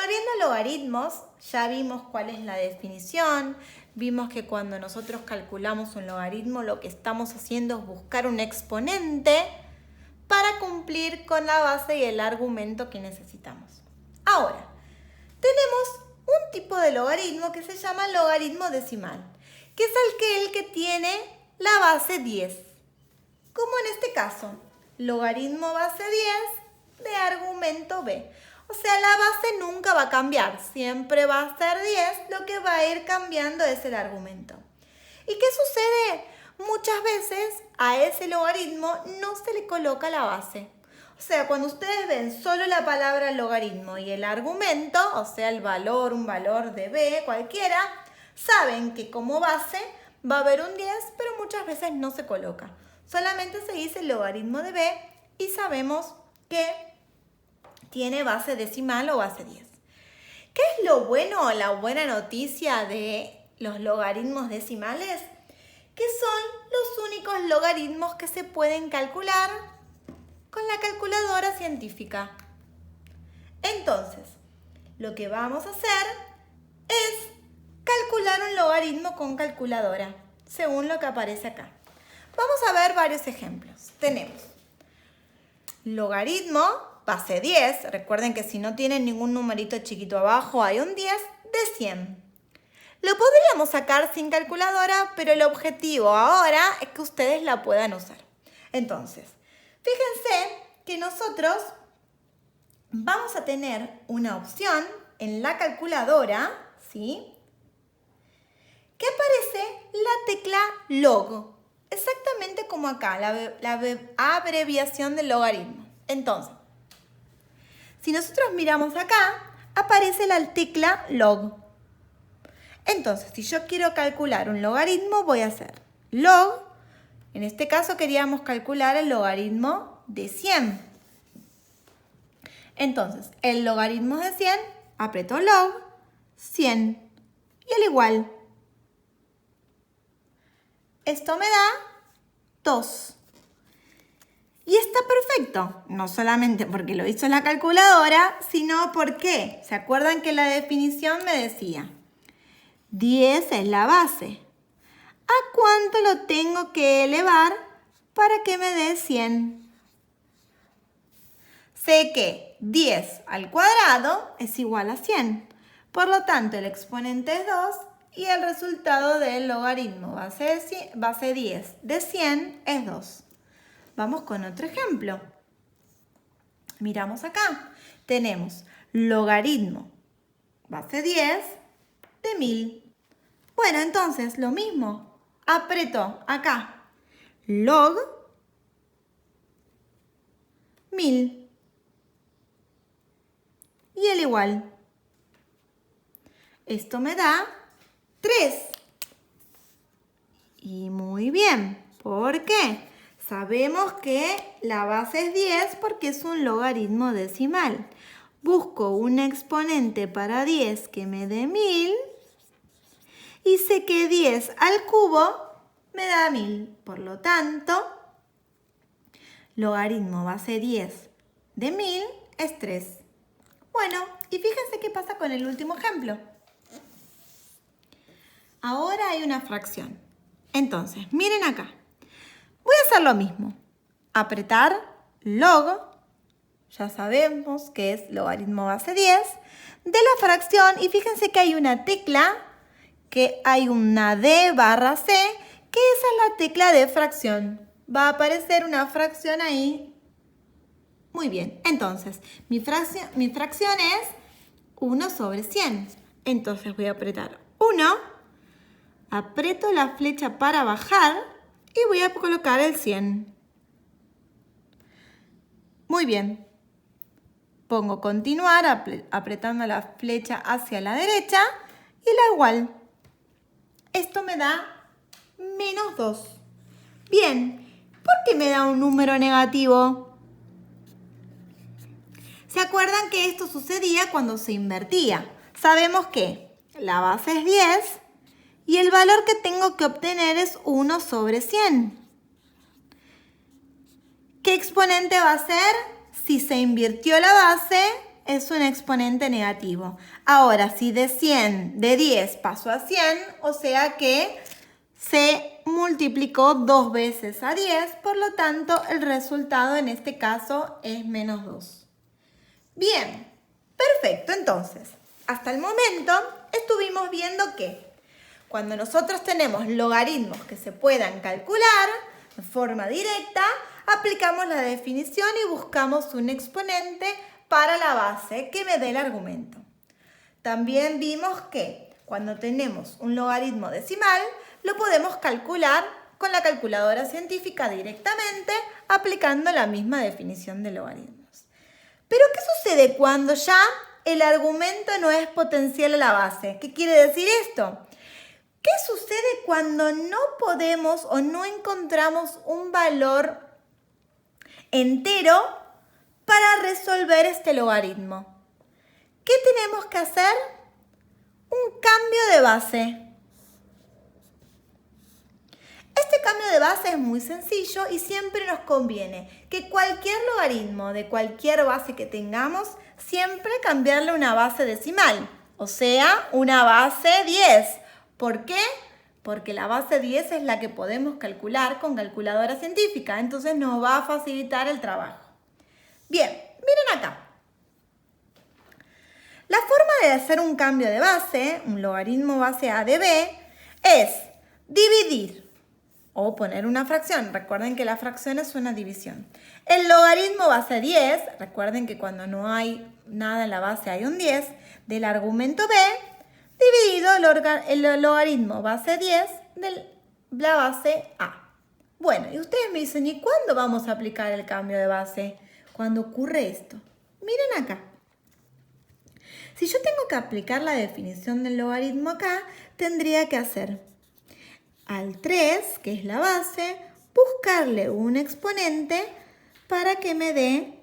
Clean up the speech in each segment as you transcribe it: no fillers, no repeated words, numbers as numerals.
volviendo a logaritmos, ya vimos cuál es la definición. Vimos que cuando nosotros calculamos un logaritmo, lo que estamos haciendo es buscar un exponente para cumplir con la base y el argumento que necesitamos. Ahora, tenemos un tipo de logaritmo que se llama logaritmo decimal, que es el que tiene la base 10. Como en este caso, logaritmo base 10 de argumento b. O sea, la base nunca va a cambiar, siempre va a ser 10, lo que va a ir cambiando es el argumento. ¿Y qué sucede? Muchas veces a ese logaritmo no se le coloca la base. O sea, cuando ustedes ven solo la palabra logaritmo y el argumento, o sea, el valor, un valor de b, cualquiera, saben que como base va a haber un 10, pero muchas veces no se coloca. Solamente se dice logaritmo de b y sabemos que tiene base decimal o base 10. ¿Qué es lo bueno o la buena noticia de los logaritmos decimales? Que son los únicos logaritmos que se pueden calcular con la calculadora científica. Entonces, lo que vamos a hacer es calcular un logaritmo con calculadora, según lo que aparece acá. Vamos a ver varios ejemplos. Tenemos logaritmo base 10, recuerden que si no tienen ningún numerito chiquito abajo hay un 10 de 100. Lo podríamos sacar sin calculadora, pero el objetivo ahora es que ustedes la puedan usar. Entonces, fíjense que nosotros vamos a tener una opción en la calculadora, ¿sí? Que aparece la tecla log, exactamente como acá, la abreviación del logaritmo. Entonces, si nosotros miramos acá, aparece la tecla log. Entonces, si yo quiero calcular un logaritmo, voy a hacer log. En este caso queríamos calcular el logaritmo de 100. Entonces, el logaritmo de 100, aprieto log, 100. Y al igual. Esto me da 2. Y está perfecto, no solamente porque lo hizo la calculadora, sino porque, ¿se acuerdan que la definición me decía? 10 es la base. ¿A cuánto lo tengo que elevar para que me dé 100? Sé que 10 al cuadrado es igual a 100. Por lo tanto, el exponente es 2 y el resultado del logaritmo base 10 de 100 es 2. Vamos con otro ejemplo. Miramos acá. Tenemos logaritmo base 10 de 1000. Bueno, entonces lo mismo. Aprieto acá log 1000. Y el igual. Esto me da 3. Y muy bien. ¿Por qué? Sabemos que la base es 10 porque es un logaritmo decimal. Busco un exponente para 10 que me dé 1000 y sé que 10 al cubo me da 1000. Por lo tanto, logaritmo base 10 de 1000 es 3. Bueno, y fíjense qué pasa con el último ejemplo. Ahora hay una fracción. Entonces, miren acá. Voy a hacer lo mismo. Apretar log, ya sabemos que es logaritmo base 10, de la fracción. Y fíjense que hay una tecla, que hay una D barra C, que esa es la tecla de fracción. Va a aparecer una fracción ahí. Muy bien. Entonces, mi fracción es 1 sobre 100. Entonces voy a apretar 1. Aprieto la flecha para bajar. Y voy a colocar el 100. Muy bien. Pongo continuar apretando la flecha hacia la derecha y la igual. Esto me da menos 2. Bien, ¿por qué me da un número negativo? ¿Se acuerdan que esto sucedía cuando se invertía? Sabemos que la base es 10. Y el valor que tengo que obtener es 1 sobre 100. ¿Qué exponente va a ser? Si se invirtió la base, es un exponente negativo. Ahora, si de 10 pasó a 100, o sea que se multiplicó 2 veces a 10, por lo tanto el resultado en este caso es menos 2. Bien, perfecto. Entonces, hasta el momento estuvimos viendo que cuando nosotros tenemos logaritmos que se puedan calcular de forma directa, aplicamos la definición y buscamos un exponente para la base que me dé el argumento. También vimos que cuando tenemos un logaritmo decimal, lo podemos calcular con la calculadora científica directamente, aplicando la misma definición de logaritmos. Pero, ¿qué sucede cuando ya el argumento no es potencial a la base? ¿Qué quiere decir esto? ¿Qué sucede cuando no podemos o no encontramos un valor entero para resolver este logaritmo? ¿Qué tenemos que hacer? Un cambio de base. Este cambio de base es muy sencillo y siempre nos conviene que cualquier logaritmo de cualquier base que tengamos, siempre cambiarle una base decimal, o sea, una base 10. ¿Por qué? Porque la base 10 es la que podemos calcular con calculadora científica, entonces nos va a facilitar el trabajo. Bien, miren acá. La forma de hacer un cambio de base, un logaritmo base A de B, es dividir o poner una fracción. Recuerden que la fracción es una división. El logaritmo base 10, recuerden que cuando no hay nada en la base hay un 10, del argumento B, dividido el logaritmo base 10 de la base A. Bueno, y ustedes me dicen, ¿y cuándo vamos a aplicar el cambio de base? Cuando ocurre esto. Miren acá. Si yo tengo que aplicar la definición del logaritmo acá, tendría que hacer al 3, que es la base, buscarle un exponente para que me dé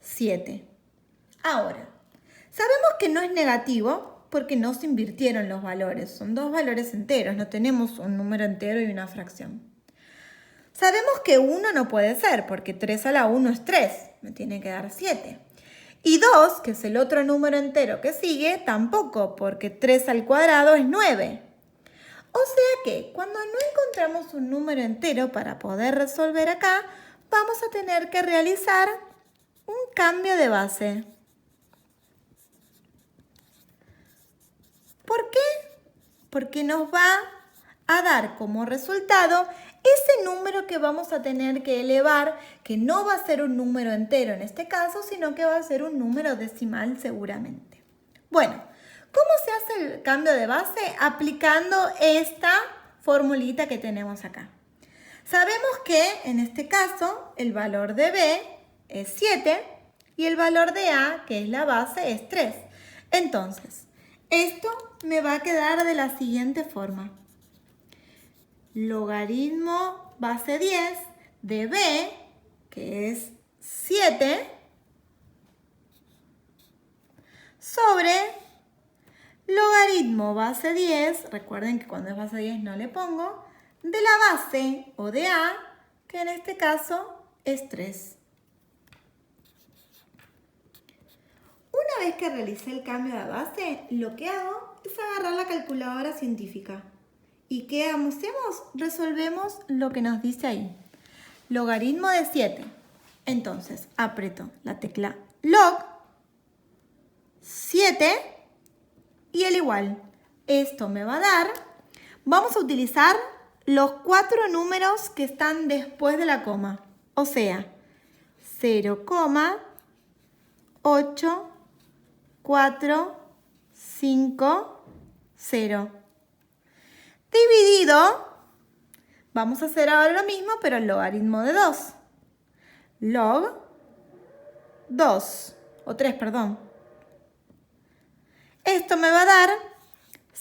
7. Ahora, sabemos que no es negativo porque no se invirtieron los valores. Son dos valores enteros, no tenemos un número entero y una fracción. Sabemos que 1 no puede ser porque 3 a la 1 es 3, me tiene que dar 7. Y 2, que es el otro número entero que sigue, tampoco, porque 3 al cuadrado es 9. O sea que cuando no encontramos un número entero para poder resolver acá, vamos a tener que realizar un cambio de base. ¿Por qué? Porque nos va a dar como resultado ese número que vamos a tener que elevar, que no va a ser un número entero en este caso, sino que va a ser un número decimal seguramente. Bueno, ¿cómo se hace el cambio de base? Aplicando esta formulita que tenemos acá. Sabemos que en este caso el valor de B es 7 y el valor de A, que es la base, es 3. Entonces, esto me va a quedar de la siguiente forma. Logaritmo base 10 de B, que es 7, sobre logaritmo base 10, recuerden que cuando es base 10 no le pongo, de la base o de A, que en este caso es 3. Una vez que realicé el cambio de base, lo que hago es agarrar la calculadora científica. ¿Y qué hacemos? Resolvemos lo que nos dice ahí. Logaritmo de 7. Entonces, aprieto la tecla log 7 y el igual. Esto me va a dar, vamos a utilizar los 4 números que están después de la coma. O sea, 0,845,0. Dividido, vamos a hacer ahora lo mismo, pero el logaritmo de 2. Log 2, o 3, perdón. Esto me va a dar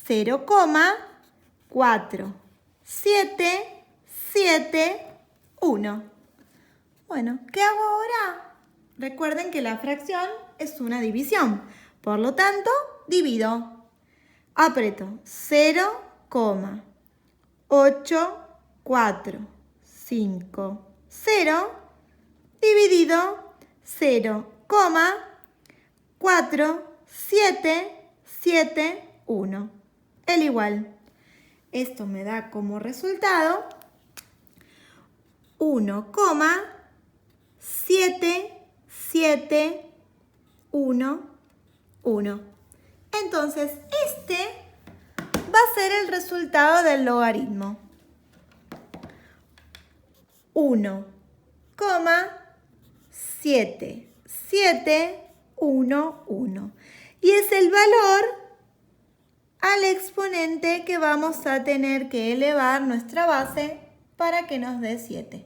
0,4771. Bueno, ¿qué hago ahora? Recuerden que la fracción es una división. Por lo tanto, divido. Aprieto 0,8450 dividido 0,4771. 4, 7, 7, 1. El igual. Esto me da como resultado 1, 7, 7, 1, 1. Entonces, este va a ser el resultado del logaritmo. 1, 7, 7, 1, 1. Y es el valor al exponente que vamos a tener que elevar nuestra base para que nos dé 7.